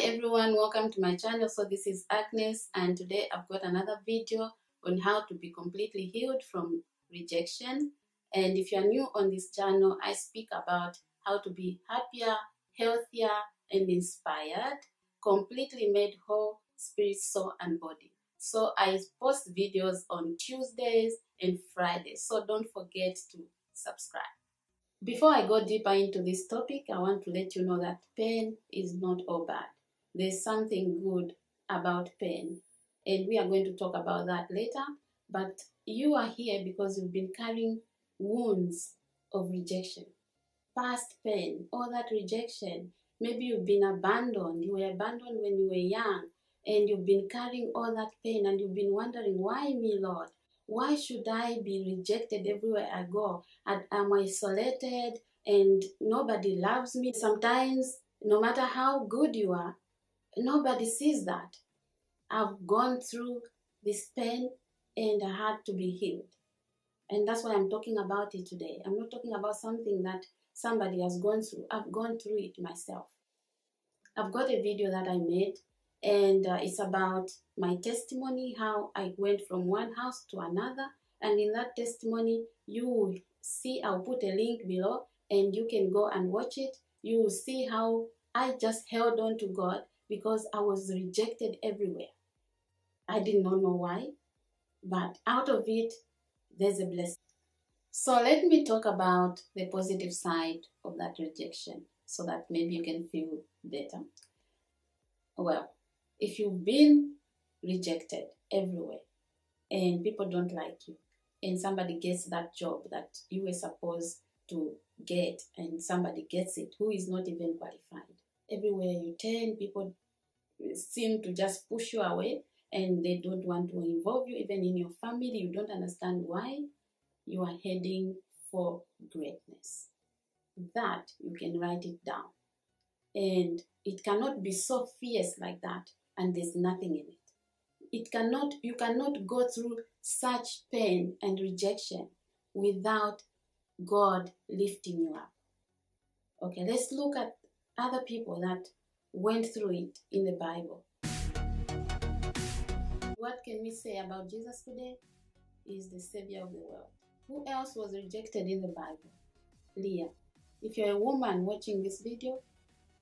everyone, welcome to my channel. So this is Agnes, and today I've got another video on how to be completely healed from rejection. And if you're new on this channel, I speak about how to be happier, healthier, and inspired, completely made whole, spirit, soul, and body. So I post videos on Tuesdays and Fridays, so don't forget to subscribe. Before I go deeper into this topic, I want to let you know that pain is not all bad. There's something good about pain, and we are going to talk about that later. But you are here because you've been carrying wounds of rejection, past pain, all that rejection. Maybe you've been abandoned. You were abandoned when you were young, and you've been carrying all that pain, and you've been wondering, why me, Lord? Why should I be rejected everywhere I go? I'm isolated and nobody loves me. Sometimes, no matter how good you are, nobody sees that. I've gone through this pain and I had to be healed. And that's why I'm talking about it today. I'm not talking about something that somebody has gone through. I've gone through it myself. I've got a video that I made, and it's about my testimony, how I went from one house to another. And in that testimony, you will see, I'll put a link below, and you can go and watch it. You will see how I just held on to God because I was rejected everywhere. I did not know why, but out of it, there's a blessing. So let me talk about the positive side of that rejection so that maybe you can feel better. Well, if you've been rejected everywhere and people don't like you, and somebody gets that job that you were supposed to get and somebody gets it who is not even qualified, everywhere you turn, people seem to just push you away and they don't want to involve you. Even in your family, you don't understand why. You are heading for greatness. That, you can write it down. And it cannot be so fierce like that and there's nothing in it. You cannot go through such pain and rejection without God lifting you up. Okay, let's look at other people that went through it in the Bible. What can we say about Jesus today? He is the Savior of the world. Who else was rejected in the Bible? Leah. If you're a woman watching this video,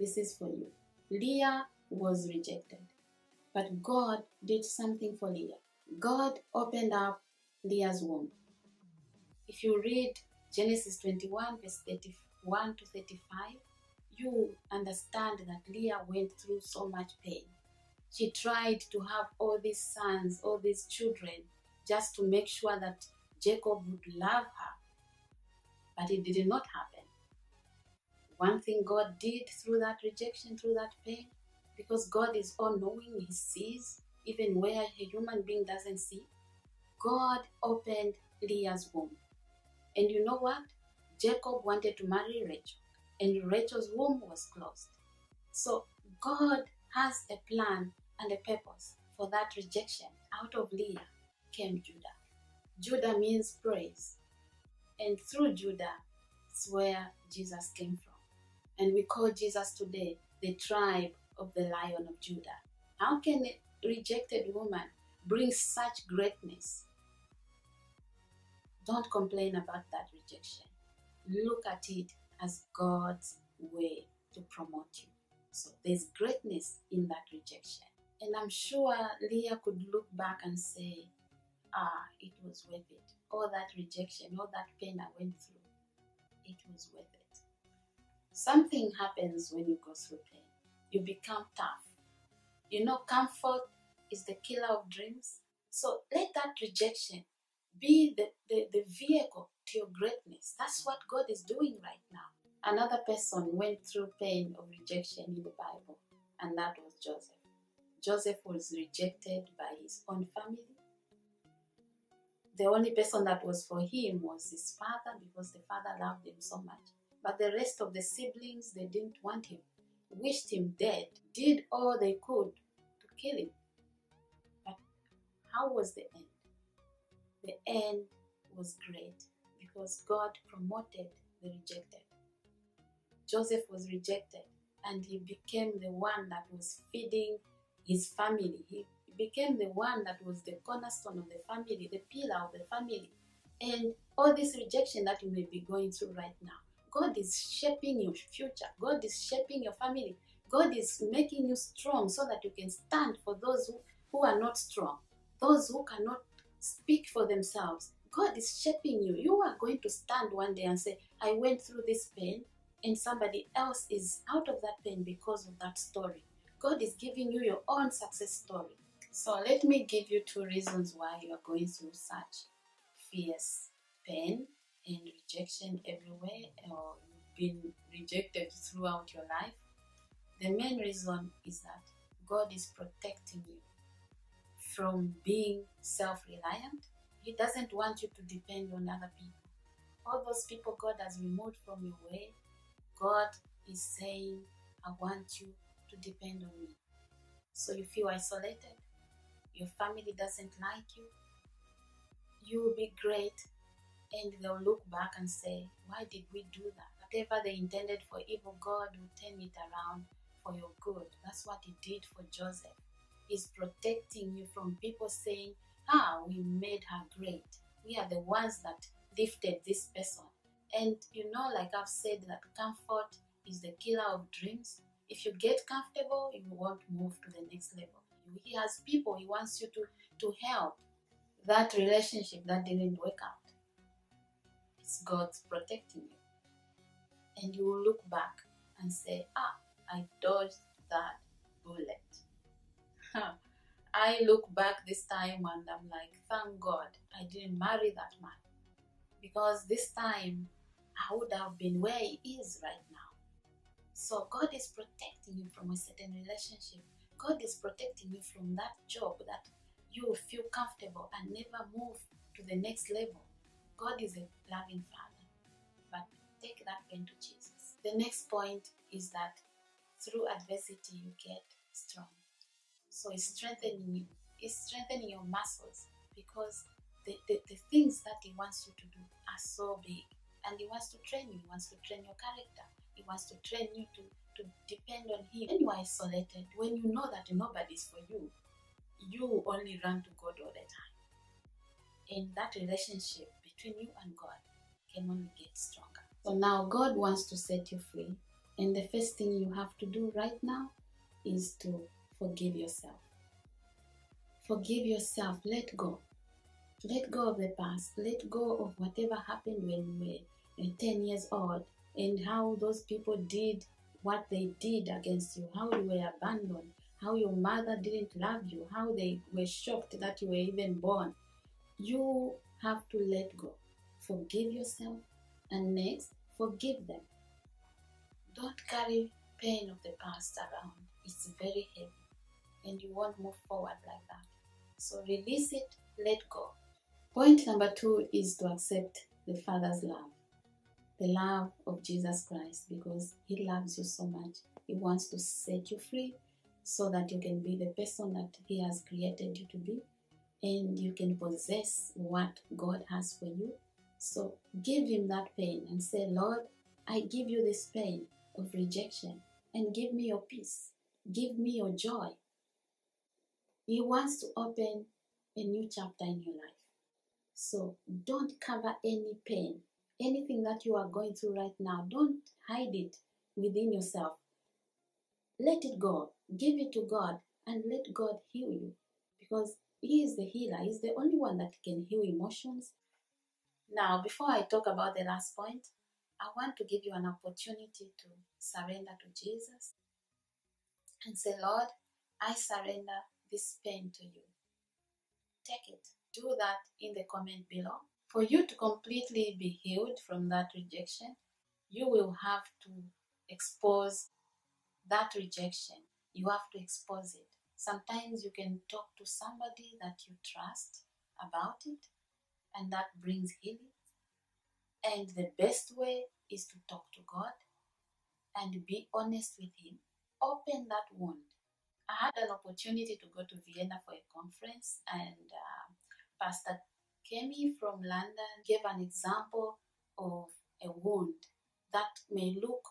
this is for you. Leah was rejected, but God did something for Leah. God opened up Leah's womb. If you read Genesis 21, verse 31 to 35, you understand that Leah went through so much pain. She tried to have all these sons, all these children, just to make sure that Jacob would love her. But it did not happen. One thing God did through that rejection, through that pain, because God is all-knowing, He sees, even where a human being doesn't see, God opened Leah's womb. And you know what? Jacob wanted to marry Rachel, and Rachel's womb was closed. So God has a plan and a purpose for that rejection. Out of Leah came Judah. Judah means praise. And through Judah is where Jesus came from. And we call Jesus today the tribe of the Lion of Judah. How can a rejected woman bring such greatness? Don't complain about that rejection. Look at it as God's way to promote you. So there's greatness in that rejection. And I'm sure Leah could look back and say, it was worth it. All that rejection, all that pain I went through, it was worth it. Something happens when you go through pain. You become tough. You know, comfort is the killer of dreams. So let that rejection be the vehicle to your greatness. That's what God is doing right now. Another person went through pain of rejection in the Bible, and that was Joseph. Joseph was rejected by his own family. The only person that was for him was his father, because the father loved him so much. But the rest of the siblings, they didn't want him, wished him dead, did all they could to kill him. But how was the end? The end was great because God promoted the rejected. Joseph was rejected, and he became the one that was feeding his family. He became the one that was the cornerstone of the family, the pillar of the family. And all this rejection that you may be going through right now, God is shaping your future. God is shaping your family. God is making you strong so that you can stand for those who are not strong, those who cannot speak for themselves. God is shaping you. You are going to stand one day and say, I went through this pain, and somebody else is out of that pain because of that story. God is giving you your own success story. So let me give you 2 reasons why you are going through such fierce pain and rejection everywhere, or you've been rejected throughout your life. The main reason is that God is protecting you from being self-reliant. He doesn't want you to depend on other people. All those people God has removed from your way, God is saying, I want you to depend on me. So you feel isolated, your family doesn't like you, you will be great, and they'll look back and say, why did we do that? Whatever they intended for evil, God will turn it around for your good. That's what he did for Joseph. He's protecting you from people saying, we made her great. We are the ones that lifted this person. And like I've said, that comfort is the killer of dreams. If you get comfortable, you won't move to the next level. He has people he wants you to help. That relationship that didn't work out, it's God's protecting you. And you will look back and say, I dodged that bullet. I look back this time and I'm like, thank God I didn't marry that man, because this time I would have been where he is right now. So God is protecting you from a certain relationship. God is protecting you from that job that you will feel comfortable and never move to the next level. God is a loving Father, but take that pain to Jesus. The next point is that through adversity you get strong. So it's strengthening you. It's strengthening your muscles, because the things that he wants you to do are so big. And he wants to train you. He wants to train your character. He wants to train you to depend on him. When you are isolated, when you know that nobody's for you, you only run to God all the time. And that relationship between you and God can only get stronger. So now God wants to set you free. And the first thing you have to do right now is to forgive yourself. Forgive yourself. Let go. Let go of the past. Let go of whatever happened when you were 10 years old, and how those people did what they did against you, how you were abandoned, how your mother didn't love you, how they were shocked that you were even born. You have to let go. Forgive yourself, and next, forgive them. Don't carry pain of the past around. It's very heavy, and you won't move forward like that. So release it, let go. Point number 2 is to accept the Father's love, the love of Jesus Christ, because he loves you so much. He wants to set you free so that you can be the person that he has created you to be, and you can possess what God has for you. So give him that pain and say, Lord, I give you this pain of rejection, and give me your peace. Give me your joy. He wants to open a new chapter in your life. So don't cover any pain. Anything that you are going through right now, don't hide it within yourself. Let it go. Give it to God and let God heal you, because he is the healer. He's the only one that can heal emotions. Now, before I talk about the last point, I want to give you an opportunity to surrender to Jesus and say, Lord, I surrender this pain to you. Take it. Do that in the comment below. For you to completely be healed from that rejection, you will have to expose that rejection. You have to expose it. Sometimes you can talk to somebody that you trust about it, and that brings healing. And the best way is to talk to God and be honest with him. Open that wound. I had an opportunity to go to Vienna for a conference, and Pastor Kemi from London gave an example of a wound that may look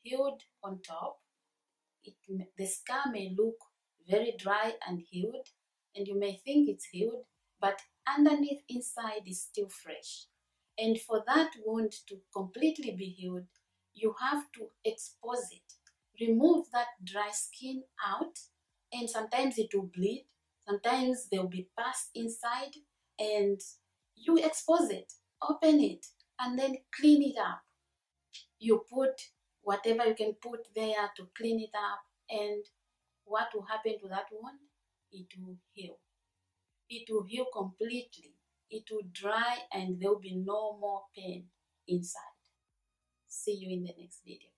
healed on top, the scar may look very dry and healed, and you may think it's healed, but underneath inside is still fresh. And for that wound to completely be healed, you have to expose it. Remove that dry skin out, and sometimes it will bleed, sometimes there will be pus inside, and you expose it, open it, and then clean it up. You put whatever you can put there to clean it up, and what will happen to that wound? It will heal. It will heal completely. It will dry and there will be no more pain inside. See you in the next video.